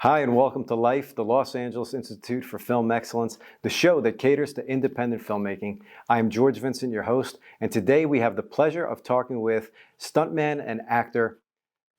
Hi, and welcome to Life, the Los Angeles Institute for Film Excellence, the show that caters to independent filmmaking. I am George Vincent, your host, and today we have the pleasure of talking with stuntman and actor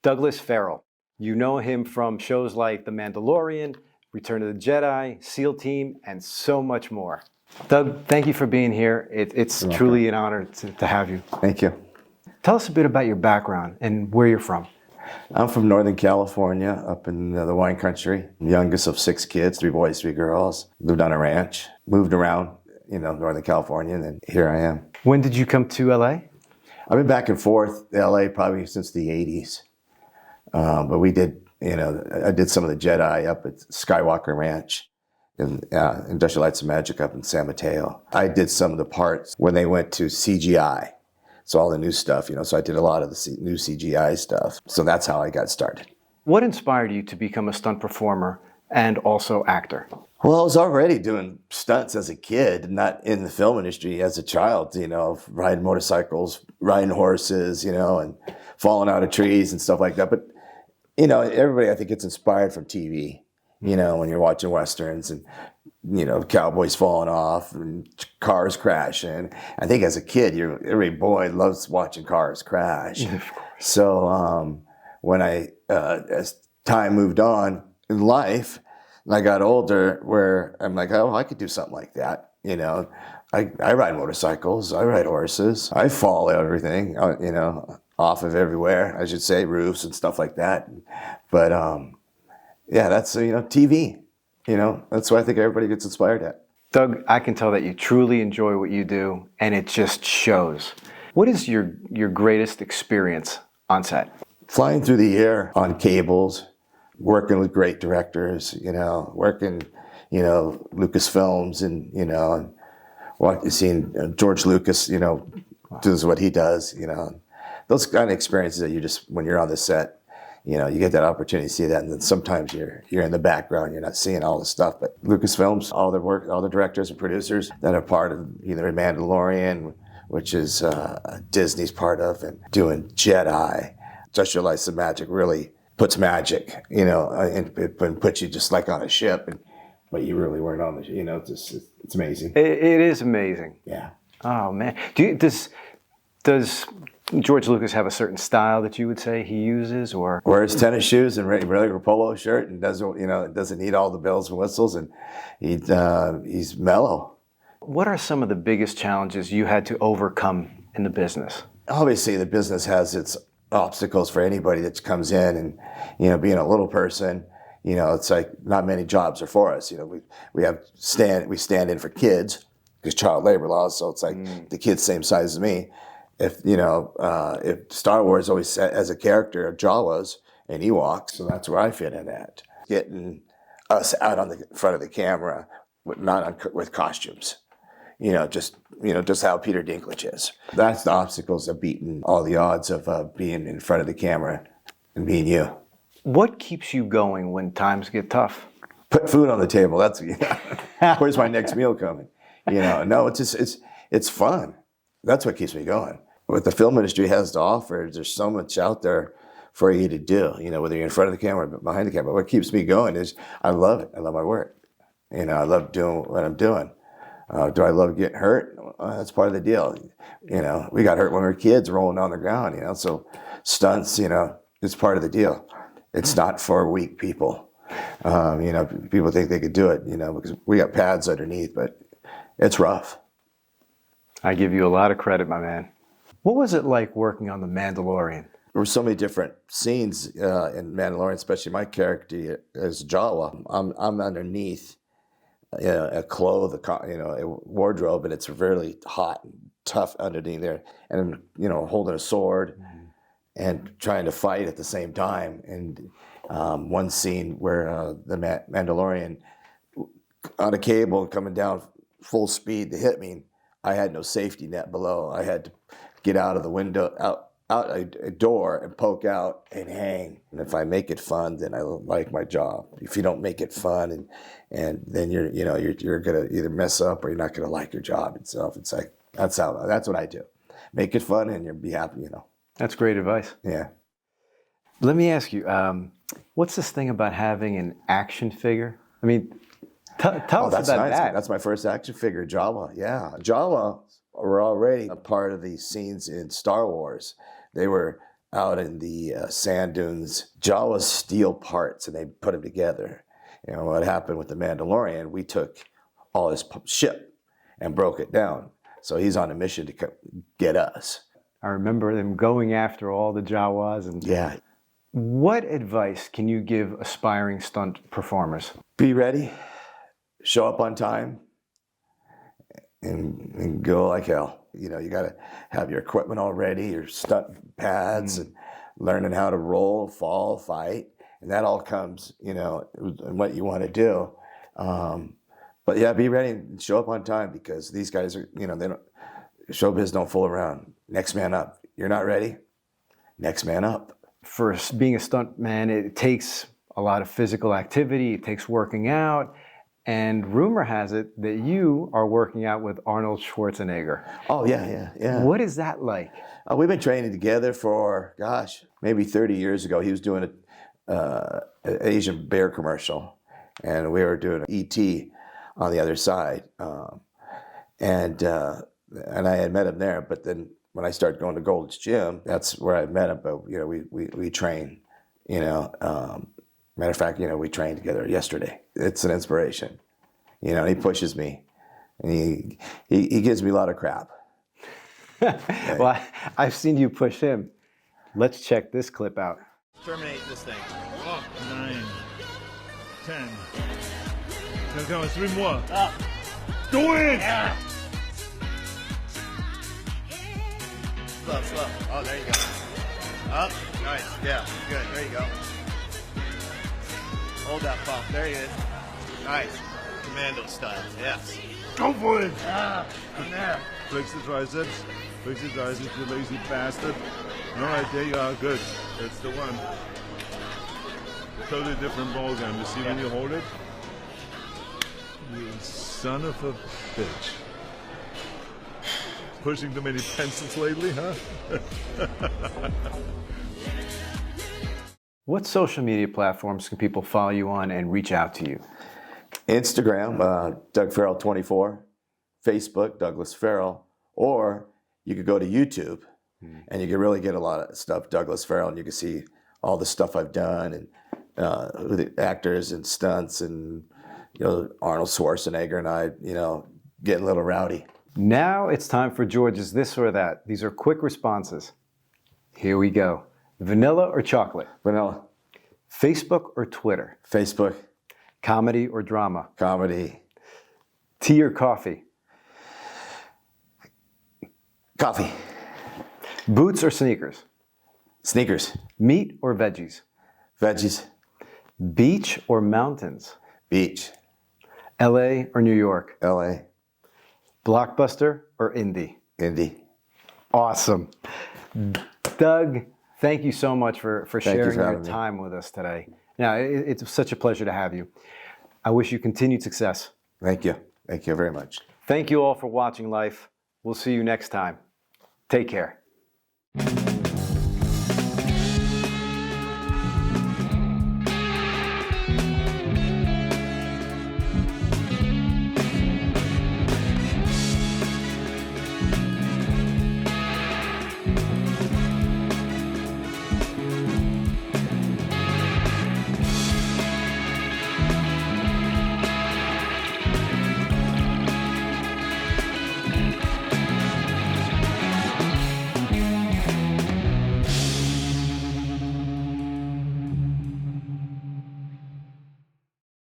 Douglas Farrell. You know him from shows like The Mandalorian, Return of the Jedi, SEAL Team, and so much more. Doug, thank you for being here. It's truly an honor to have you. Thank you. Tell us a bit about your background and where you're from. I'm from Northern California, up in the wine country. Youngest of 6 kids, 3 boys, 3 girls. Lived on a ranch, moved around, Northern California, and then here I am. When did you come to LA? I've been back and forth to LA probably since the 80s. But we did, I did some of the Jedi up at Skywalker Ranch and Industrial Lights and Magic up in San Mateo. I did some of the parts when they went to CGI. So all the new stuff, so I did a lot of the new CGI stuff. So that's how I got started. What inspired you to become a stunt performer and also actor? Well, I was already doing stunts as a kid, not in the film industry as a child, riding motorcycles, riding horses, and falling out of trees and stuff like that. But, everybody, I think, gets inspired from TV, when you're watching Westerns and, cowboys falling off and cars crashing. I think as a kid, every boy loves watching cars crash. So when as time moved on in life, and I got older, where I'm like, oh, I could do something like that. I ride motorcycles, I ride horses, I fall everything, off of everywhere, I should say, roofs and stuff like that. But yeah, that's, TV. That's what I think everybody gets inspired at. Doug, I can tell that you truly enjoy what you do, and it just shows. What is your greatest experience on set? Flying through the air on cables, working with great directors, working, Lucasfilms and, seeing George Lucas, does what he does, those kind of experiences that you just, when you're on the set, you get that opportunity to see that, and then sometimes you're in the background, you're not seeing all the stuff. But Lucasfilms, all the directors and producers that are part of either Mandalorian, which is Disney's part of, and doing Jedi, Industrial Lights and Magic really puts magic, and puts you just like on a ship, but you really weren't on the, it's amazing. It is amazing. Yeah. Oh man, does George Lucas have a certain style that you would say he uses, or wears tennis shoes and regular polo shirt, and doesn't need all the bells and whistles, and he's mellow. What are some of the biggest challenges you had to overcome in the business? Obviously, the business has its obstacles for anybody that comes in, and being a little person, it's like not many jobs are for us. We stand in for kids because child labor laws, so it's like the kid's same size as me. If Star Wars always set as a character of Jawas and Ewoks, so that's where I fit in at. Getting us out on the front of the camera, with costumes, just how Peter Dinklage is. That's the obstacles of beating all the odds of being in front of the camera and being you. What keeps you going when times get tough? Put food on the table. That's where's my next meal coming? No, it's fun. That's what keeps me going. What the film industry has to offer, there's so much out there for you to do, whether you're in front of the camera or behind the camera. What keeps me going is I love it. I love my work. I love doing what I'm doing. Do I love getting hurt? That's part of the deal. We got hurt when we were kids rolling on the ground, so stunts, it's part of the deal. It's not for weak people. People think they could do it, because we got pads underneath, but it's rough. I give you a lot of credit, my man. What was it like working on The Mandalorian? There were so many different scenes in Mandalorian, especially my character as Jawa. I'm underneath a wardrobe, and it's really hot and tough underneath there, and holding a sword and trying to fight at the same time. And one scene where the Mandalorian on a cable coming down full speed to hit me. I had no safety net below. I had to get out of the window, out a door and poke out and hang. And if I make it fun, then I like my job. If you don't make it fun, and then you're gonna either mess up or you're not gonna like your job itself. It's like that's what I do. Make it fun and you'll be happy. That's great advice. Yeah. Let me ask you, what's this thing about having an action figure? I mean, tell us That's about nice. that. That's my first action figure, Jawa. Yeah, Jawa were already a part of the scenes in Star Wars. They were out in the sand dunes. Jawa's steel parts, and they put them together. You know what happened with the Mandalorian? We took all his ship and broke it down. So he's on a mission to get us. I remember them going after all the Jawas. And Yeah. what advice can you give aspiring stunt performers? Be ready, show up on time, and go like hell. You know, you got to have your equipment all ready, your stunt pads, and learning how to roll, fall, fight. And that all comes, you know, in what you want to do. But yeah, be ready and show up on time, because these guys are, you know, showbiz don't fool around. Next man up. You're not ready? Next man up. For being a stunt man, it takes a lot of physical activity. It takes working out. And rumor has it that you are working out with Arnold Schwarzenegger. Oh, yeah. What is that like? We've been training together for, gosh, maybe 30 years ago. He was doing an Asian bear commercial, and we were doing ET on the other side. And I had met him there, but then when I started going to Gold's Gym, that's where I met him. But, you know, we train, you know. Matter of fact, you know, we trained together yesterday. It's an inspiration, you know. And he pushes me, and he gives me a lot of crap. Well, I've seen you push him. Let's check this clip out. Terminate this thing. 9, 10. Encore 3 more. Up. Do it! Yeah. Slow. Oh, there you go. Up. Nice. Yeah. Good. There you go. Hold that pump. There he is. Nice. Commando style. Yes. Go for it! Ah. In there. Flex the triceps. Flex the triceps, you lazy bastard. All right, there you are. Good. That's the one. Totally different ball game. You see when you hold it? You son of a bitch. Pushing too many pencils lately, huh? What social media platforms can people follow you on and reach out to you? Instagram, Doug Farrell 24, Facebook, Douglas Farrell, or you could go to YouTube and you can really get a lot of stuff, Douglas Farrell, and you can see all the stuff I've done, and the actors and stunts, and, you know, Arnold Schwarzenegger and I, you know, getting a little rowdy. Now it's time for George's This or That. These are quick responses. Here we go. Vanilla or chocolate? Vanilla. Facebook or Twitter? Facebook. Comedy or drama? Comedy. Tea or coffee? Coffee. Boots or sneakers? Sneakers. Meat or veggies? Veggies. Beach or mountains? Beach. LA or New York? LA. Blockbuster or indie? Indy. Awesome. Doug, thank you so much for you sharing for your having me. time with us today. Now, it's such a pleasure to have you. I wish you continued success. Thank you. Thank you very much. Thank you all for watching Life. We'll see you next time. Take care.